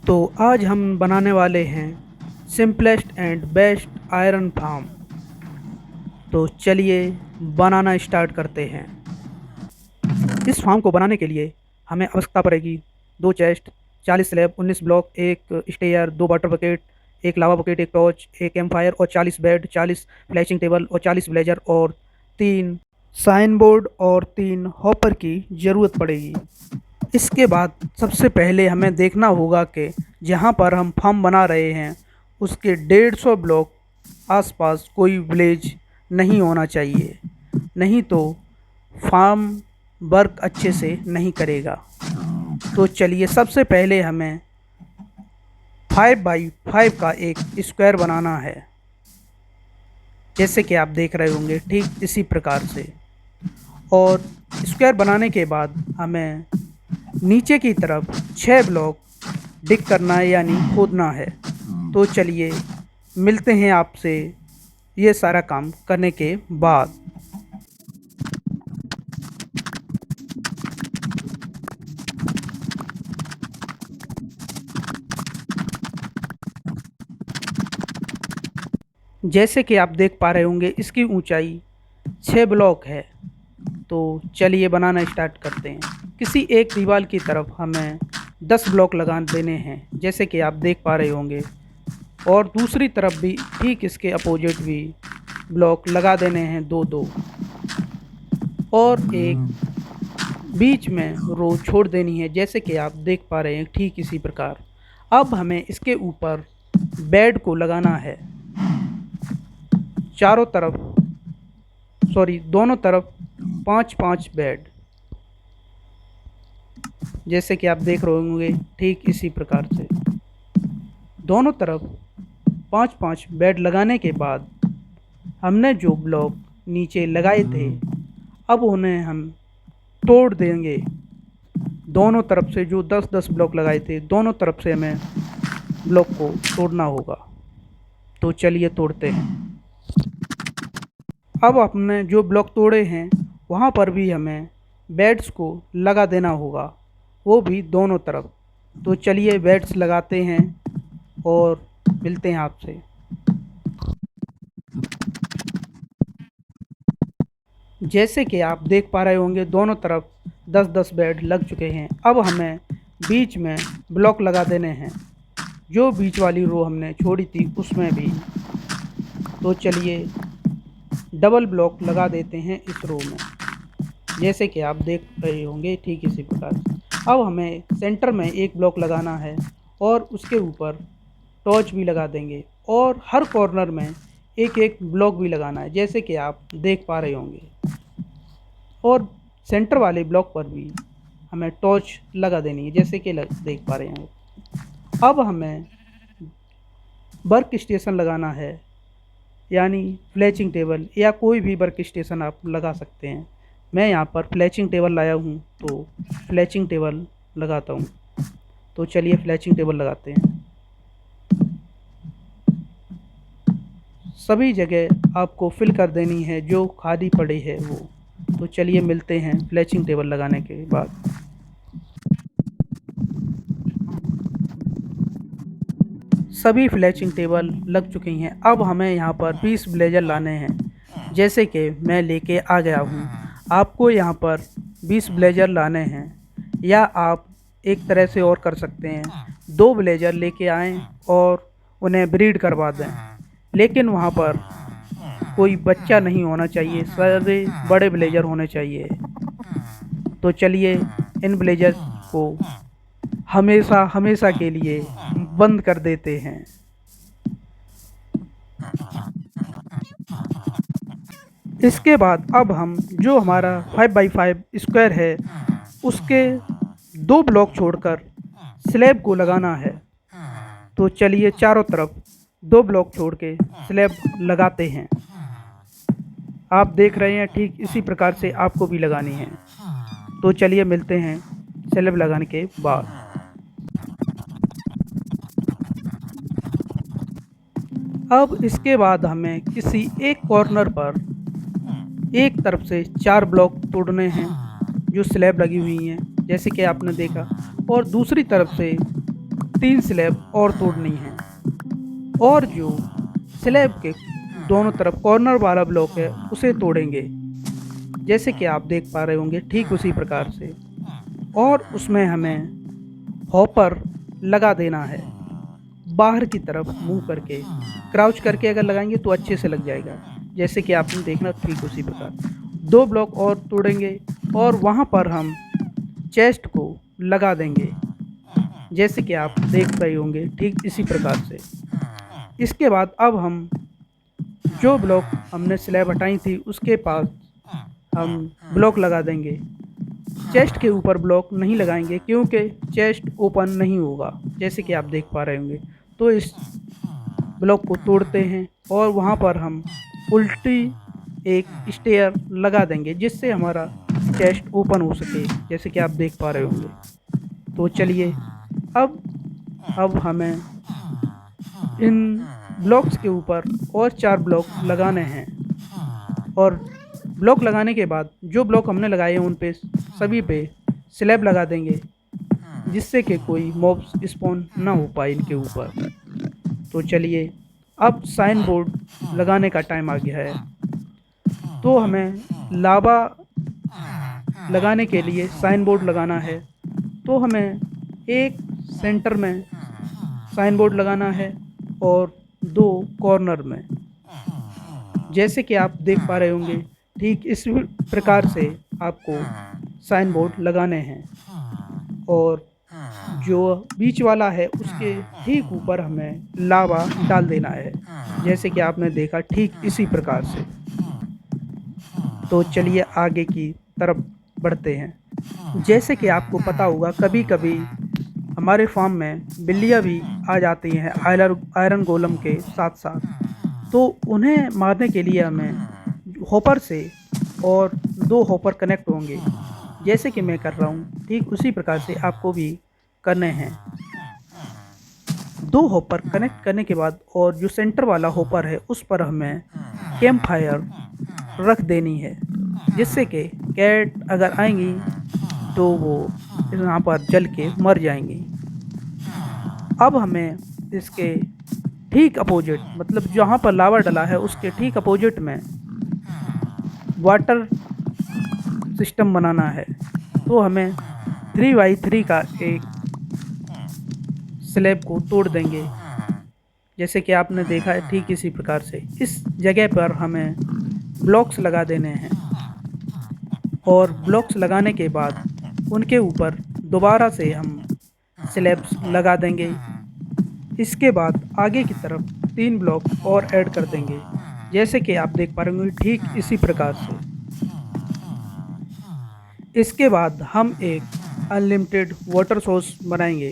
तो आज हम बनाने वाले हैं simplest and best iron farm. तो चलिए बनाना स्टार्ट करते हैं। इस फार्म को बनाने के लिए हमें आवश्यकता पड़ेगी 2 चेस्ट, 40 स्लैब, 19 ब्लॉक, एक स्टेयर, 2 वाटर बकेट, एक लावा बकेट, एक टॉर्च, एक एम फायर और 40 बेड, 40 फ्लैशिंग टेबल और 40 ब्लेजर और 3 साइन बोर्ड और 3 हॉपर की ज़रूरत पड़ेगी। इसके बाद सबसे पहले हमें देखना होगा कि जहाँ पर हम फार्म बना रहे हैं उसके 150 ब्लॉक आसपास कोई विलेज नहीं होना चाहिए, नहीं तो फार्म वर्क अच्छे से नहीं करेगा। तो चलिए सबसे पहले हमें 5x5 का एक स्क्वायर बनाना है, जैसे कि आप देख रहे होंगे ठीक इसी प्रकार से। और स्क्वायर बनाने के बाद हमें नीचे की तरफ 6 ब्लॉक डिग करना है, यानी खोदना है। तो चलिए मिलते हैं आपसे ये सारा काम करने के बाद। जैसे कि आप देख पा रहे होंगे इसकी ऊंचाई 6 ब्लॉक है। तो चलिए बनाना स्टार्ट करते हैं। किसी एक दीवार की तरफ हमें 10 ब्लॉक लगा देने हैं, जैसे कि आप देख पा रहे होंगे, और दूसरी तरफ भी ठीक इसके अपोजिट भी ब्लॉक लगा देने हैं 2-2, और एक बीच में रो छोड़ देनी है, जैसे कि आप देख पा रहे हैं ठीक इसी प्रकार। अब हमें इसके ऊपर बेड को लगाना है, चारों तरफ दोनों तरफ 5-5 बेड, जैसे कि आप देख रहे होंगे ठीक इसी प्रकार से। दोनों तरफ 5-5 बेड लगाने के बाद हमने जो ब्लॉक नीचे लगाए थे अब उन्हें हम तोड़ देंगे। दोनों तरफ से जो 10-10 ब्लॉक लगाए थे दोनों तरफ से हमें ब्लॉक को तोड़ना होगा। तो चलिए तोड़ते हैं। अब हमने जो ब्लॉक तोड़े हैं वहाँ पर भी हमें बेड्स को लगा देना होगा, वो भी दोनों तरफ। तो चलिए बेड्स लगाते हैं और मिलते हैं आपसे। जैसे कि आप देख पा रहे होंगे दोनों तरफ 10-10 बेड लग चुके हैं। अब हमें बीच में ब्लॉक लगा देने हैं, जो बीच वाली रो हमने छोड़ी थी उसमें भी। तो चलिए डबल ब्लॉक लगा देते हैं इस रो में, जैसे कि आप देख रहे होंगे ठीक इसी प्रकार से। अब हमें सेंटर में एक ब्लॉक लगाना है और उसके ऊपर टॉर्च भी लगा देंगे, और हर कॉर्नर में एक एक ब्लॉक भी लगाना है, जैसे कि आप देख पा रहे होंगे। और सेंटर वाले ब्लॉक पर भी हमें टॉर्च लगा देनी है, जैसे कि देख पा रहे हैं। अब हमें वर्क स्टेशन लगाना है, यानी फ्लैचिंग टेबल या कोई भी वर्क स्टेशन आप लगा सकते हैं। मैं यहाँ पर फ्लैचिंग टेबल लाया हूँ, तो फ्लैचिंग टेबल लगाता हूँ। तो चलिए फ्लैचिंग टेबल लगाते हैं। सभी जगह आपको फिल कर देनी है जो खाली पड़ी है वो। तो चलिए मिलते हैं फ्लैचिंग टेबल लगाने के बाद। सभी फ्लैचिंग टेबल लग चुकी हैं। अब हमें यहाँ पर 20 ब्लेजर लाने हैं, जैसे कि मैं लेके आ गया हूँ। आपको यहाँ पर 20 ब्लेजर लाने हैं, या आप एक तरह से और कर सकते हैं, 2 ब्लेजर लेके आएँ और उन्हें ब्रीड करवा दें। लेकिन वहाँ पर कोई बच्चा नहीं होना चाहिए, सारे बड़े ब्लेजर होने चाहिए। तो चलिए इन ब्लेजर को हमेशा हमेशा के लिए बंद कर देते हैं। इसके बाद अब हम जो हमारा 5x5 स्क्वायर है उसके 2 ब्लॉक छोड़कर स्लैब को लगाना है। तो चलिए चारों तरफ 2 ब्लॉक छोड़ के स्लैब लगाते हैं। आप देख रहे हैं ठीक इसी प्रकार से आपको भी लगानी है। तो चलिए मिलते हैं स्लैब लगाने के बाद। अब इसके बाद हमें किसी एक कॉर्नर पर एक तरफ से 4 ब्लॉक तोड़ने हैं जो स्लैब लगी हुई हैं, जैसे कि आपने देखा, और दूसरी तरफ से 3 स्लैब और तोड़नी है और जो स्लैब के दोनों तरफ कॉर्नर वाला ब्लॉक है उसे तोड़ेंगे, जैसे कि आप देख पा रहे होंगे ठीक उसी प्रकार से। और उसमें हमें हॉपर लगा देना है बाहर की तरफ मुंह करके। क्राउच करके अगर लगाएंगे तो अच्छे से लग जाएगा, जैसे कि आपने देखना ठीक उसी प्रकार। 2 ब्लॉक और तोड़ेंगे और वहाँ पर हम चेस्ट को लगा देंगे, जैसे कि आप देख रहे होंगे ठीक इसी प्रकार से। इसके बाद अब हम जो ब्लॉक हमने स्लैब हटाई थी उसके पास हम ब्लॉक लगा देंगे। चेस्ट के ऊपर ब्लॉक नहीं लगाएंगे क्योंकि चेस्ट ओपन नहीं होगा, जैसे कि आप देख पा रहे होंगे। तो इस ब्लॉक को तोड़ते हैं और वहाँ पर हम उल्टी एक स्टेयर लगा देंगे जिससे हमारा चेस्ट ओपन हो सके, जैसे कि आप देख पा रहे होंगे। तो चलिए अब हमें इन ब्लॉक्स के ऊपर और 4 ब्लॉक लगाने हैं और ब्लॉक लगाने के बाद जो ब्लॉक हमने लगाए हैं उन पे सभी पे स्लैब लगा देंगे, जिससे कि कोई मॉब्स स्पॉन ना हो पाए इनके ऊपर। तो चलिए अब साइन बोर्ड लगाने का टाइम आ गया है। तो हमें लावा लगाने के लिए साइन बोर्ड लगाना है। तो हमें एक सेंटर में साइन बोर्ड लगाना है और 2 कॉर्नर में, जैसे कि आप देख पा रहे होंगे ठीक इस प्रकार से आपको साइन बोर्ड लगाने हैं। और जो बीच वाला है उसके ठीक ऊपर हमें लावा डाल देना है, जैसे कि आपने देखा ठीक इसी प्रकार से। तो चलिए आगे की तरफ बढ़ते हैं। जैसे कि आपको पता होगा कभी कभी हमारे फार्म में बिल्लियाँ भी आ जाती हैं आयरन गोलम के साथ साथ, तो उन्हें मारने के लिए हमें हॉपर से और 2 हॉपर कनेक्ट होंगे, जैसे कि मैं कर रहा हूँ ठीक उसी प्रकार से आपको भी करने हैं। 2 हॉपर कनेक्ट करने के बाद और जो सेंटर वाला हॉपर है उस पर हमें कैंप फायर रख देनी है, जिससे कि कैट अगर आएंगी तो वो यहाँ पर जल के मर जाएंगी। अब हमें इसके ठीक अपोजिट, मतलब जहाँ पर लावा डला है उसके ठीक अपोजिट में वाटर सिस्टम बनाना है। तो हमें 3x3 का एक स्लैब को तोड़ देंगे, जैसे कि आपने देखा है ठीक इसी प्रकार से। इस जगह पर हमें ब्लॉक्स लगा देने हैं और ब्लॉक्स लगाने के बाद उनके ऊपर दोबारा से हम स्लैब्स लगा देंगे। इसके बाद आगे की तरफ 3 ब्लॉक और ऐड कर देंगे, जैसे कि आप देख पा रहे होंगे ठीक इसी प्रकार से। इसके बाद हम एक अनलिमिटेड वाटर सोर्स बनाएंगे।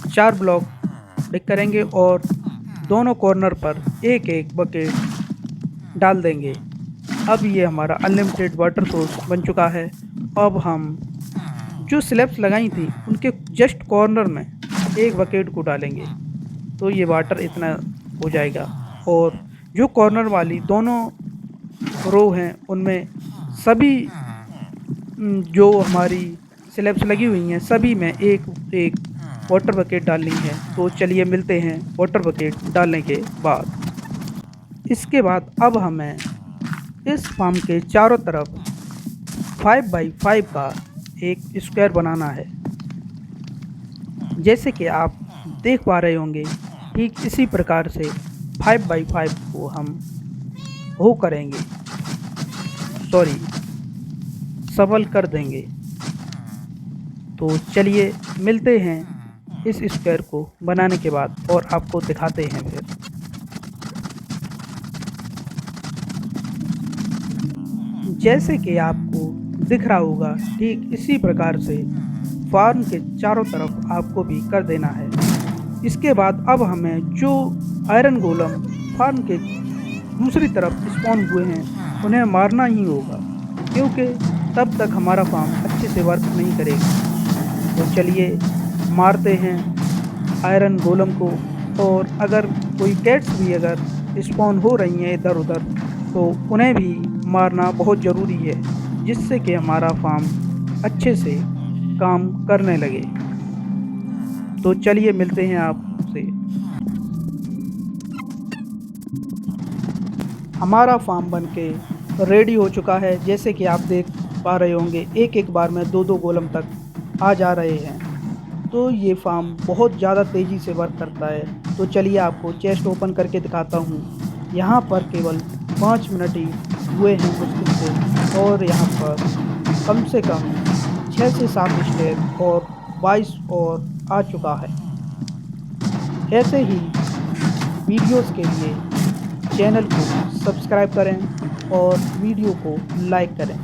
4 ब्लॉक डिक करेंगे और दोनों कॉर्नर पर एक एक बकेट डाल देंगे। अब ये हमारा अनलिमिटेड वाटर सोर्स बन चुका है। अब हम जो स्लैब्स लगाई थी उनके जस्ट कॉर्नर में एक बकेट को डालेंगे, तो ये वाटर इतना हो जाएगा। और जो कॉर्नर वाली दोनों रो हैं उनमें सभी जो हमारी स्लैब्स लगी हुई हैं सभी में एक एक वाटर बकेट डालनी है। तो चलिए मिलते हैं वाटर बकेट डालने के बाद। इसके बाद अब हमें इस फार्म के चारों तरफ 5x5 का एक स्क्वायर बनाना है, जैसे कि आप देख पा रहे होंगे ठीक इसी प्रकार से 5x5 को हम वो करेंगे, सफल कर देंगे। तो चलिए मिलते हैं इस स्क्वायर को बनाने के बाद और आपको दिखाते हैं फिर। जैसे कि आपको दिख रहा होगा ठीक इसी प्रकार से फार्म के चारों तरफ आपको भी कर देना है। इसके बाद अब हमें जो आयरन गोलम फार्म के दूसरी तरफ स्पॉन हुए हैं उन्हें मारना ही होगा, क्योंकि तब तक हमारा फार्म अच्छे से वर्क नहीं करेगा। तो चलिए मारते हैं आयरन गोलम को। और अगर कोई कैट्स भी अगर स्पॉन हो रही हैं इधर उधर तो उन्हें भी मारना बहुत ज़रूरी है, जिससे कि हमारा फार्म अच्छे से काम करने लगे। तो चलिए मिलते हैं आपसे। हमारा फार्म बनके रेडी हो चुका है। जैसे कि आप देख पा रहे होंगे, एक-एक बार में 2-2 गोलम तक आ जा रहे हैं। तो ये फार्म बहुत ज़्यादा तेज़ी से वर्क करता है। तो चलिए आपको चेस्ट ओपन करके दिखाता हूँ। यहाँ पर केवल 5 मिनट ही हुए हैं मुश्किल से, और यहाँ पर कम से कम 6 से 7 स्टेप और 22 और आ चुका है। ऐसे ही वीडियोस के लिए चैनल को सब्सक्राइब करें और वीडियो को लाइक करें।